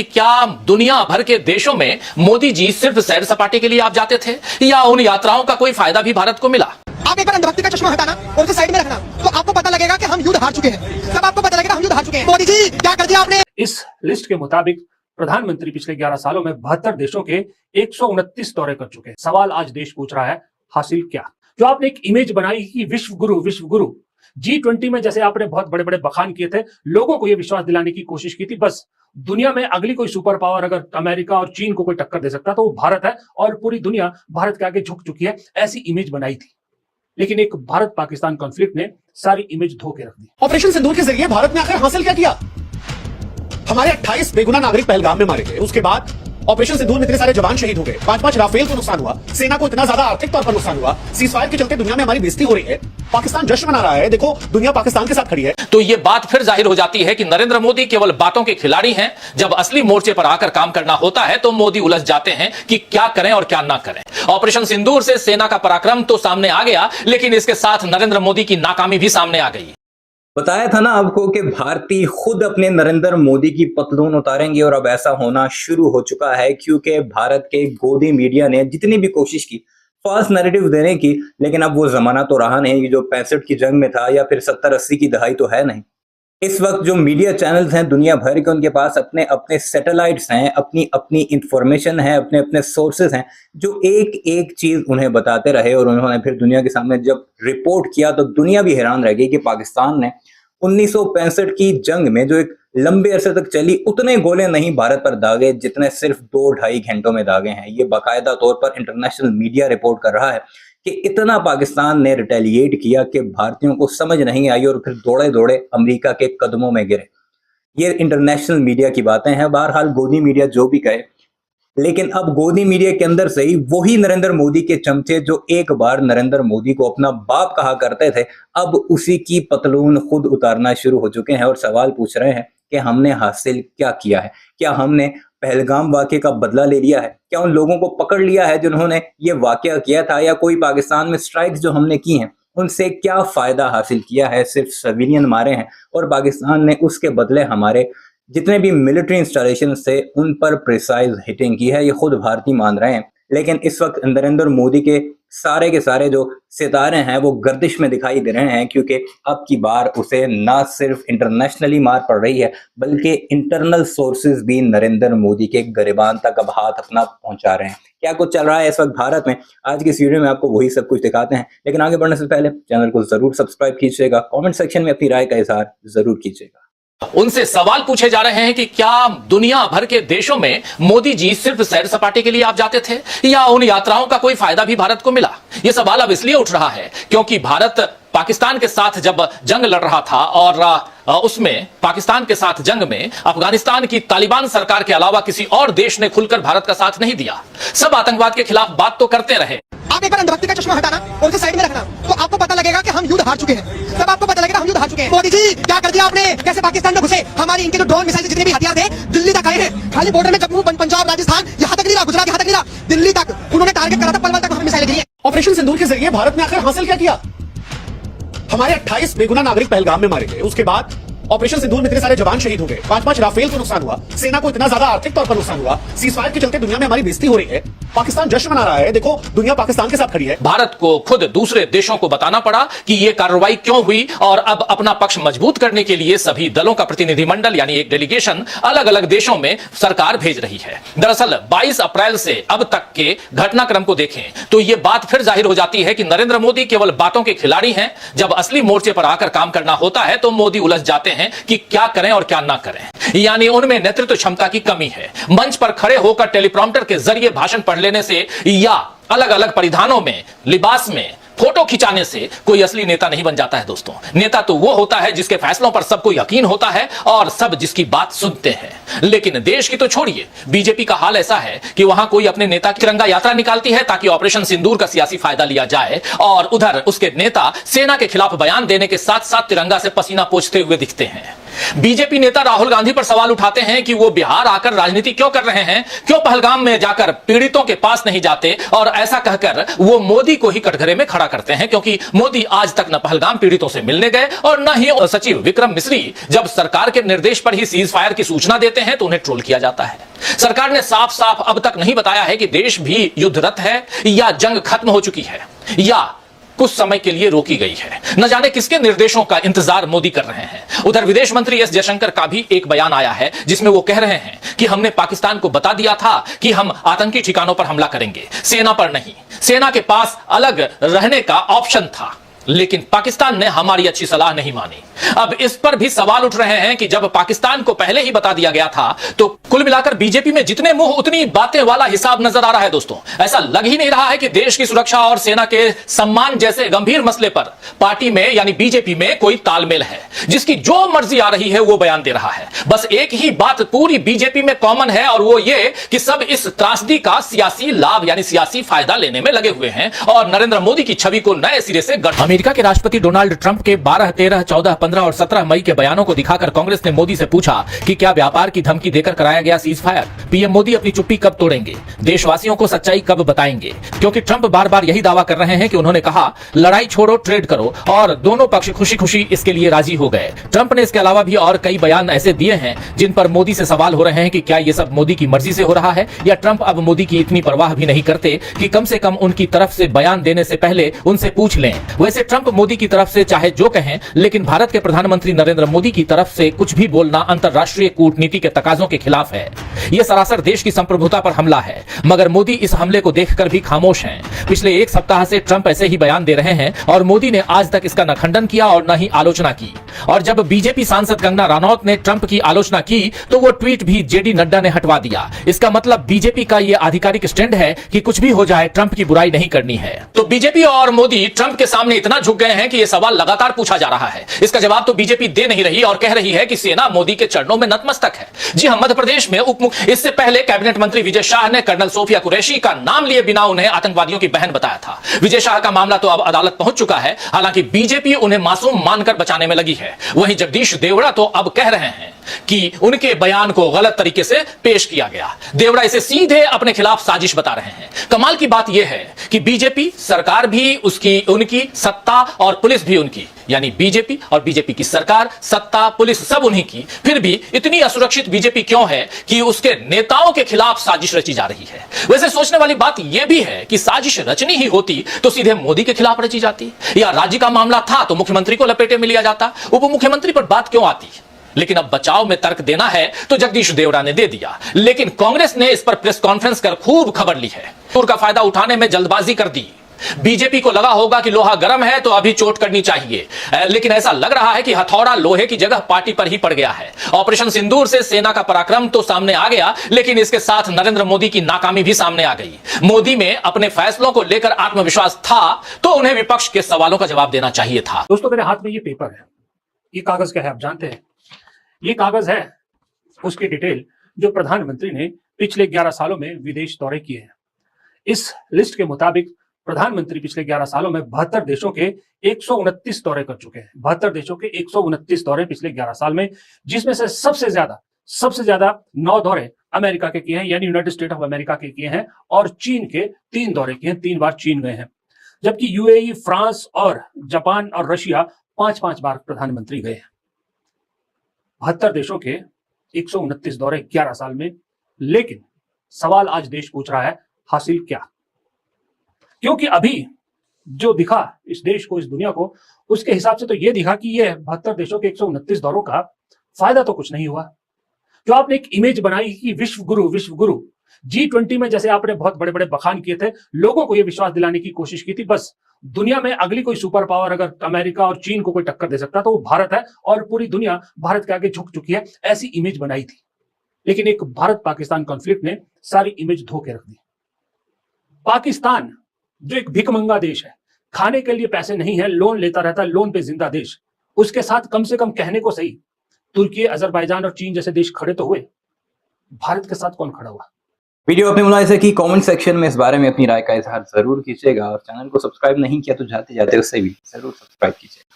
क्या दुनिया भर के देशों में मोदी जी सिर्फ सैर सपाटे के लिए आप जाते थे या उन यात्राओं का कोई फायदा भी भारत को मिला? आप एक बार अंधभक्ति का चश्मा हटाना और उसे साइड में रखना तो आपको पता लगेगा कि हम युद्ध हार चुके हैं। तब आपको पता लगेगा हम युद्ध हार चुके हैं। मोदी जी क्या कर दिया आपने? इस लिस्ट के मुताबिक प्रधानमंत्री पिछले 11 सालों में 72 देशों के 129 दौरे कर चुके हैं। सवाल आज देश पूछ रहा है, हासिल क्या? जो आपने एक इमेज बनाई कि विश्व गुरु G20 में जैसे आपने बहुत बड़े बड़े बखान किए थे, लोगों को यह विश्वास दिलाने की कोशिश की थी बस दुनिया में अगली कोई सुपर पावर अगर अमेरिका और चीन को कोई टक्कर दे सकता तो वो भारत है और पूरी दुनिया भारत के आगे झुक चुकी है, ऐसी इमेज बनाई थी। लेकिन एक भारत पाकिस्तान कॉन्फ्लिक्ट ने सारी इमेज धो के रख दी। ऑपरेशन सिंदूर के जरिए भारत ने आखिर हासिल क्या किया? हमारे 28 बेगुना नागरिक पहलगाम में मारे गए। उसके बाद ऑपरेशन सिंदूर में इतने सारे जवान शहीद हो गए, 5-5 राफेल को नुकसान हुआ, सेना को इतना ज्यादा आर्थिक तौर पर नुकसान हुआ, सीजफायर के चलते दुनिया में हमारी बेइज्जती हो रही है, पाकिस्तान जश्न मना रहा है, देखो दुनिया पाकिस्तान के साथ खड़ी है। तो ये बात फिर जाहिर हो जाती है कि नरेंद्र मोदी केवल बातों के खिलाड़ी हैं। जब असली मोर्चे पर आकर काम करना होता है तो मोदी उलझ जाते हैं कि क्या करें और क्या ना करें। ऑपरेशन सिंदूर से सेना का पराक्रम तो सामने आ गया, लेकिन इसके साथ नरेंद्र मोदी की नाकामी भी सामने आ गई। बताया था ना आपको कि भारतीय खुद अपने नरेंद्र मोदी की पतलून उतारेंगे और अब ऐसा होना शुरू हो चुका है, क्योंकि भारत के गोदी मीडिया ने जितनी भी कोशिश की फॉल्स नैरेटिव देने की, लेकिन अब वो जमाना तो रहा नहीं जो 65 की जंग में था या फिर 70-80 की दहाई तो है नहीं। इस वक्त जो मीडिया चैनल्स हैं दुनिया भर के, उनके पास अपने अपने सैटेलाइट्स हैं, अपनी अपनी इंफॉर्मेशन है, अपने अपने सोर्सेज हैं जो एक एक चीज उन्हें बताते रहे। और उन्होंने फिर दुनिया के सामने जब रिपोर्ट किया तो दुनिया भी हैरान रह गई कि पाकिस्तान ने 1965 की जंग में जो एक लंबे अरसे तक चली उतने गोले नहीं भारत पर दागे जितने सिर्फ 2-2.5 घंटों में दागे हैं। ये बाकायदा तौर पर इंटरनेशनल मीडिया रिपोर्ट कर रहा है कि इतना पाकिस्तान ने रिटेलिएट किया कि भारतीयों को समझ नहीं आई और फिर दौड़े दौड़े अमेरिका के कदमों में गिरे। ये इंटरनेशनल मीडिया की बातें हैं। बहरहाल गोदी मीडिया जो भी कहे, लेकिन अब गोदी मीडिया के अंदर से ही वही नरेंद्र मोदी के चमचे जो एक बार नरेंद्र मोदी को अपना बाप कहा करते थे, अब उसी की पतलून खुद उतारना शुरू हो चुके हैं और सवाल पूछ रहे हैं कि हमने हासिल क्या किया है? क्या हमने पहलगाम वाक़े का बदला ले लिया है? क्या उन लोगों को पकड़ लिया है जिन्होंने ये वाक़या किया था? या कोई पाकिस्तान में स्ट्राइक्स जो हमने की हैं उनसे क्या फायदा हासिल किया है? सिर्फ सिविलियन मारे हैं और पाकिस्तान ने उसके बदले हमारे जितने भी मिलिट्री इंस्टॉलेशन से उन पर प्रिसाइज हिटिंग की है। ये खुद भारतीय मान रहे हैं। लेकिन इस वक्त नरेंद्र मोदी के सारे जो सितारे हैं वो गर्दिश में दिखाई दे रहे हैं, क्योंकि अब की बार उसे ना सिर्फ इंटरनेशनली मार पड़ रही है बल्कि इंटरनल सोर्सेज भी नरेंद्र मोदी के गिरबान तक अब हाथ अपना पहुंचा रहे हैं। क्या कुछ चल रहा है इस वक्त भारत में, आज की इस वीडियो में आपको वही सब कुछ दिखाते हैं। लेकिन आगे बढ़ने से पहले चैनल को जरूर सब्सक्राइब कीजिएगा, कॉमेंट सेक्शन में अपनी राय का इजहार जरूर कीजिएगा। उनसे सवाल पूछे जा रहे हैं कि क्या दुनिया भर के देशों में मोदी जी सिर्फ सैर सपाटे के लिए आप जाते थे या उन यात्राओं का कोई फायदा भी भारत को मिला? यह सवाल अब इसलिए उठ रहा है क्योंकि भारत पाकिस्तान के साथ जब जंग लड़ रहा था और उसमें पाकिस्तान के साथ जंग में अफगानिस्तान की तालिबान सरकार के अलावा किसी और देश ने खुलकर भारत का साथ नहीं दिया। सब आतंकवाद के खिलाफ बात तो करते रहे। आप एक बार अंधभक्ति का चश्मा हटाना और उसे साइड में रखना तो आपको पता लगेगा कि हम युद्ध हार चुके हैं। तब आपको पता लगेगा हम युद्ध हार चुके हैं। मोदी जी क्या कर दिया आपने? कैसे पाकिस्तान में घुसे? हमारी इनके जो ड्रोन मिसाइल जितने भी हथियार थे दिल्ली तक आए हैं। खाली बॉर्डर में जम्मू पंजाब राजस्थान यहाँ तक नहीं रहा, गुजरात यहाँ तक नहीं रहा, दिल्ली तक उन्होंने टारगेट करा था, पलवल तक हमें मिसाइलें गिरी हैं। ऑपरेशन सिंदूर के जरिए भारत ने आखिर हासिल क्या किया? हमारे 28 बेगुना नागरिक पहलगाम में मारे गए। उसके बाद ऑपरेशन सिंदूर में इतने सारे जवान शहीद हो गए, 5-5 राफेल को नुकसान हुआ, सेना को इतना ज्यादा आर्थिक तौर पर नुकसान हुआ, सीजफायर के चलते दुनिया में हमारी बेइज्जती हो रही है, पाकिस्तान जश्न मना रहा है, देखो दुनिया पाकिस्तान के साथ खड़ी है। भारत को खुद दूसरे देशों को बताना पड़ा कि यह कार्रवाई क्यों हुई और अब अपना पक्ष मजबूत करने के लिए सभी दलों का प्रतिनिधिमंडल यानी एक डेलीगेशन अलग अलग देशों में सरकार भेज रही है। दरअसल 22 अप्रैल से अब तक के घटनाक्रम को देखें तो यह बात फिर जाहिर हो जाती है कि नरेंद्र मोदी केवल बातों के खिलाड़ी हैं। जब असली मोर्चे पर आकर काम करना होता है तो मोदी उलझ जाते हैं कि क्या करें और क्या ना करें। यानी उनमें नेतृत्व क्षमता की कमी है। मंच पर खड़े होकर टेलीप्रॉम्प्टर के जरिए भाषण पढ़ लेने से या अलग अलग परिधानों में, लिबास में फोटो खिंचाने से कोई असली नेता नहीं बन जाता है दोस्तों। नेता तो वो होता है जिसके फैसलों पर सबको यकीन होता है और सब जिसकी बात सुनते हैं। लेकिन देश की तो छोड़िए, बीजेपी का हाल ऐसा है कि वहां कोई अपने नेता की तिरंगा यात्रा निकालती है ताकि ऑपरेशन सिंदूर का सियासी फायदा लिया जाए और उधर उसके नेता सेना के खिलाफ बयान देने के साथ साथ तिरंगा से पसीना पोंछते हुए दिखते हैं। बीजेपी नेता राहुल गांधी पर सवाल उठाते हैं कि वो बिहार आकर राजनीति क्यों कर रहे हैं, क्यों पहलगाम में जाकर पीड़ितों के पास नहीं जाते, और ऐसा कहकर वो मोदी को ही कटघरे में खड़ा करते हैं, क्योंकि मोदी आज तक न पहलगाम पीड़ितों से मिलने गए और न ही सचिव विक्रम मिश्री जब सरकार के निर्देश पर ही सीज फायर की सूचना देते हैं तो उन्हें ट्रोल किया जाता है। सरकार ने साफ साफ अब तक नहीं बताया है कि देश भी युद्धरत है या जंग खत्म हो चुकी है या कुछ समय के लिए रोकी गई है। न जाने किसके निर्देशों का इंतजार मोदी कर रहे हैं। उधर विदेश मंत्री एस जयशंकर का भी एक बयान आया है जिसमें वो कह रहे हैं कि हमने पाकिस्तान को बता दिया था कि हम आतंकी ठिकानों पर हमला करेंगे, सेना पर नहीं। सेना के पास अलग रहने का ऑप्शन था, लेकिन पाकिस्तान ने हमारी अच्छी सलाह नहीं मानी। अब इस पर भी सवाल उठ रहे हैं कि जब पाकिस्तान को पहले ही बता दिया गया था तो कुल मिलाकर बीजेपी में जितने मुंह उतनी बातें वाला हिसाब नजर आ रहा है। दोस्तों, ऐसा लग ही नहीं रहा है कि देश की सुरक्षा और सेना के सम्मान जैसे गंभीर मसले पर पार्टी में यानी बीजेपी में कोई तालमेल है। जिसकी जो मर्जी आ रही है वो बयान दे रहा है। बस एक ही बात पूरी बीजेपी में कॉमन है और वो ये कि सब इस त्रासदी का सियासी लाभ यानी सियासी फायदा लेने में लगे हुए हैं और नरेंद्र मोदी की छवि को नए सिरे से अमेरिका के राष्ट्रपति डोनाल्ड ट्रंप के 12, 13, 14, 15 और 17 मई के बयानों को दिखाकर कांग्रेस ने मोदी से पूछा कि क्या व्यापार की धमकी देकर कराया गया सीज फायर? पीएम मोदी अपनी चुप्पी कब तोड़ेंगे? देशवासियों को सच्चाई कब बताएंगे? क्योंकि ट्रंप बार बार यही दावा कर रहे हैं कि उन्होंने कहा लड़ाई छोड़ो, ट्रेड करो, और दोनों पक्ष खुशी खुशी इसके लिए राजी हो गए। ट्रंप ने इसके अलावा भी और कई बयान ऐसे दिए हैं जिन पर मोदी से सवाल हो रहे हैं कि क्या ये सब मोदी की मर्जी से हो रहा है या ट्रंप अब मोदी की इतनी परवाह भी नहीं करते कि कम से कम उनकी तरफ से बयान देने से पहले उनसे पूछ लें। वैसे ट्रंप मोदी की तरफ से चाहे जो कहें, लेकिन भारत के प्रधानमंत्री नरेंद्र मोदी की तरफ से कुछ भी बोलना अंतरराष्ट्रीय कूटनीति के तकाजों के खिलाफ है। यह सरासर देश की संप्रभुता पर हमला है, मगर मोदी इस हमले को देखकर भी खामोश हैं। पिछले एक सप्ताह से ट्रंप ऐसे ही बयान दे रहे हैं और मोदी ने आज तक इसका न खंडन किया और न ही आलोचना की। और जब बीजेपी सांसद कंगना रनौत ने ट्रंप की आलोचना की तो वो ट्वीट भी जेडी नड्डा ने हटवा दिया। इसका मतलब बीजेपी का यह आधिकारिक स्टैंड है कि कुछ भी हो जाए ट्रंप की बुराई नहीं करनी है। तो बीजेपी और मोदी ट्रंप के सामने इतना झुक गए हैं कि यह सवाल लगातार पूछा जा रहा है। इसका जवाब तो बीजेपी दे नहीं रही और कह रही है कि सेना मोदी के चरणों में नतमस्तक है। जी हां, मध्य प्रदेश में इससे पहले कैबिनेट मंत्री विजय शाह ने कर्नल सोफिया कुरैशी का नाम लिए बिना उन्हें आतंकवादियों की बहन बताया था। विजय शाह का मामला तो अब अदालत पहुंच चुका है, हालांकि बीजेपी उन्हें मासूम मानकर बचाने में लगी है। वहीं जगदीश देवड़ा तो अब कह रहे हैं कि उनके बयान को गलत तरीके से पेश किया गया। देवड़ा इसे सीधे अपने खिलाफ साजिश बता रहे हैं। कमाल की बात यह है कि बीजेपी सरकार भी उनकी, सत्ता और पुलिस भी उनकी, यानी बीजेपी और बीजेपी की सरकार, सत्ता, पुलिस सब उन्हीं की। फिर भी इतनी असुरक्षित बीजेपी क्यों है कि उसके नेताओं के खिलाफ साजिश रची जा रही है? वैसे सोचने वाली बात यह भी है कि साजिश रचनी ही होती तो सीधे मोदी के खिलाफ रची जाती, या राज्य का मामला था तो मुख्यमंत्री को लपेटे में लिया जाता, उप मुख्यमंत्री पर बात क्यों आती? लेकिन अब बचाव में तर्क देना है तो जगदीश देवड़ा ने दे दिया, लेकिन कांग्रेस ने इस पर प्रेस कॉन्फ्रेंस कर खूब खबर ली है। चोर का फायदा उठाने में जल्दबाजी कर दी। बीजेपी को लगा होगा कि लोहा गर्म है तो अभी चोट करनी चाहिए, लेकिन ऐसा लग रहा है कि हथौड़ा लोहे की जगह पार्टी पर ही पड़ गया है। ऑपरेशन सिंदूर से सेना का पराक्रम तो सामने आ गया, लेकिन इसके साथ नरेंद्र मोदी की नाकामी भी सामने आ गई। मोदी में अपने फैसलों को लेकर आत्मविश्वास था तो उन्हें विपक्ष के सवालों का जवाब देना चाहिए था। दोस्तों, मेरे हाथ में ये पेपर है। ये कागज क्या है आप जानते हैं? ये कागज है उसकी डिटेल जो प्रधानमंत्री ने पिछले 11 सालों में विदेश दौरे किए हैं। इस लिस्ट के मुताबिक प्रधानमंत्री पिछले 11 सालों में 72 देशों के 129 दौरे कर चुके हैं। 72 देशों के 129 दौरे पिछले 11 साल में, जिसमें से सबसे ज्यादा 9 दौरे अमेरिका के किए हैं, यानी यूनाइटेड स्टेट ऑफ अमेरिका के किए हैं, और चीन के 3 दौरे किए हैं। 3 बार चीन गए हैं, जबकि यूएई, फ्रांस और जापान और रशिया 5-5 बार प्रधानमंत्री गए हैं। 72 देशों के 129 दौरे 11 साल में। लेकिन सवाल आज देश पूछ रहा है, हासिल क्या? क्योंकि अभी जो दिखा इस देश को, इस दुनिया को, उसके हिसाब से तो यह दिखा कि यह 72 देशों के 129 दौरों का फायदा तो कुछ नहीं हुआ। जो आपने एक इमेज बनाई कि विश्व गुरु G20 में जैसे आपने बहुत बड़े बड़े बखान किए थे, लोगों को यह विश्वास दिलाने की कोशिश की थी बस दुनिया में अगली कोई सुपर पावर अगर अमेरिका और चीन को कोई टक्कर दे सकता तो वो भारत है, और पूरी दुनिया भारत के आगे झुक चुकी है, ऐसी इमेज बनाई थी। लेकिन एक भारत पाकिस्तान कॉन्फ्लिक्ट ने सारी इमेज धो के रख दी। पाकिस्तान जो एक भिखमंगा देश है, खाने के लिए पैसे नहीं है, लोन लेता रहता है, लोन पे जिंदा देश, उसके साथ कम से कम कहने को सही तुर्की, अजरबैजान और चीन जैसे देश खड़े तो हुए। भारत के साथ कौन खड़ा हुआ? वीडियो अपने मुलाहिजे की कमेंट सेक्शन में इस बारे में अपनी राय का इजहार जरूर कीजिएगा, और चैनल को सब्सक्राइब नहीं किया तो जाते जाते उससे भी जरूर सब्सक्राइब कीजिएगा।